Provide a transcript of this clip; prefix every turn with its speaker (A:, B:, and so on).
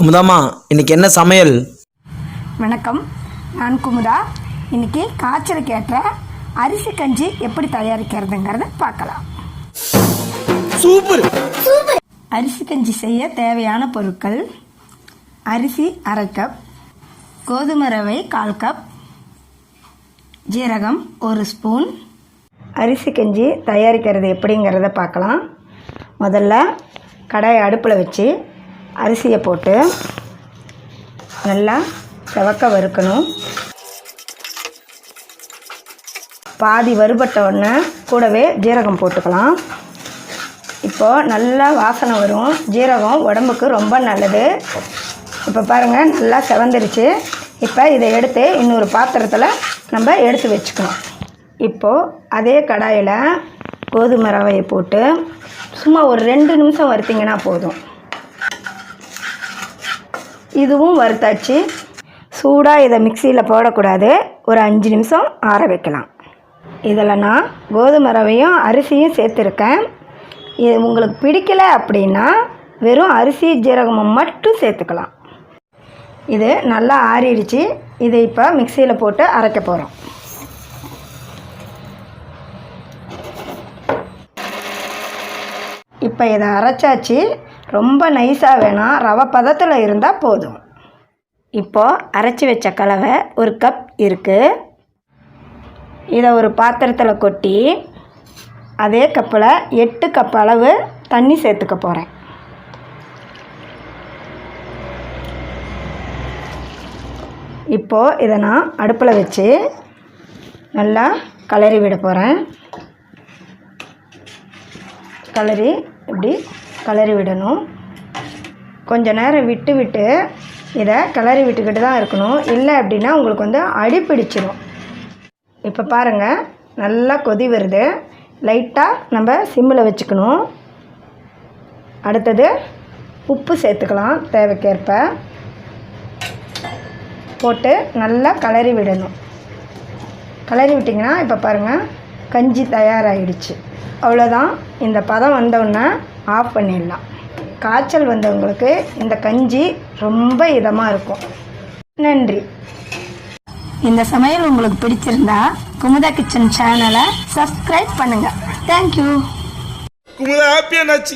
A: குமுதாமா, இன்னைக்கு என்ன சமையல்?
B: வணக்கம், நான் குமுதா. இன்னைக்கு காய்ச்சலுக்கு ஏற்ற அரிசி கஞ்சி எப்படி தயாரிக்கிறதுங்கிறத பார்க்கலாம்.
A: சூப்பர்.
B: அரிசி கஞ்சி செய்ய தேவையான பொருட்கள்: அரிசி 1/2 கப், கோதுமை ரவை 1/4 கப், ஜீரகம் 1 ஸ்பூன். அரிசி கஞ்சி தயாரிக்கிறது எப்படிங்கிறத பார்க்கலாம். முதல்ல கடாயை அடுப்பில் வச்சு அரிசியை போட்டு நல்லா செவக்க வறுக்கணும். பாதி வறுபட்ட உடனே கூடவே ஜீரகம் போட்டுக்கலாம். இப்போது நல்லா வாசனை வரும். ஜீரகம் உடம்புக்கு ரொம்ப நல்லது. இப்போ பாருங்கள், நல்லா செவந்துருச்சு. இப்போ இதை எடுத்து இன்னொரு பாத்திரத்தில் நம்ம எடுத்து வச்சுக்கணும். இப்போது அதே கடாயில் கோதுமை ரவையை போட்டு சும்மா ஒரு 2 நிமிஷம் வறுத்திங்கன்னா போதும். இதுவும் வறுத்தாச்சு. சூடாக இதை மிக்சியில் போடக்கூடாது. ஒரு 5 நிமிஷம் ஆற வைக்கலாம். இதில் நான் கோதுமை ரவையும் அரிசியும் சேர்த்துருக்கேன். இது உங்களுக்கு பிடிக்கலை அப்படின்னா வெறும் அரிசி ஜீரகமும் மட்டும் சேர்த்துக்கலாம். இது நல்லா ஆறிடுச்சு. இதை இப்போ மிக்சியில் போட்டு அரைக்க போகிறோம். இப்போ இதை அரைச்சாச்சு. ரொம்ப நைஸாக வேணாம், ரவை பதத்தில் இருந்தால் போதும். இப்போது அரைச்சி வச்ச கலவை 1 கப் இருக்குது. இதை ஒரு பாத்திரத்தில் கொட்டி அதே கப்பில் 8 கப் அளவு தண்ணி சேர்த்துக்க போகிறேன். இப்போது இதை நான் அடுப்பில் வச்சு நல்லா கிளறி விட போகிறேன். கிளறி விடணும். கொஞ்ச நேரம் விட்டு இதை கிளறி விட்டுக்கிட்டு தான் இருக்கணும். இல்லை அப்படின்னா உங்களுக்கு அடி பிடிச்சிடும். இப்போ பாருங்கள், நல்லா கொதி வருது. லைட்டாக நம்ம சிம்மில் வச்சுக்கணும். அடுத்தது உப்பு சேர்த்துக்கலாம் தேவைக்கேற்ப. போட்டு நல்லா கிளறி விடணும். கிளறி விட்டிங்கன்னா இப்போ பாருங்கள், கஞ்சி தயாராகிடுச்சு. அவ்வளோதான். இந்த பதம் வந்தோடனே ஆஃப் பண்ணிடலாம். காய்ச்சல் வந்தவங்களுக்கு இந்த கஞ்சி ரொம்ப இதமாக இருக்கும். நன்றி. இந்த சமையல் உங்களுக்கு பிடிச்சிருந்தா குமுதா கிச்சன் சேனலை சப்ஸ்கிரைப் பண்ணுங்கள். தேங்க்யூ.
C: குமுதா ஹாப்பியா நாச்சு.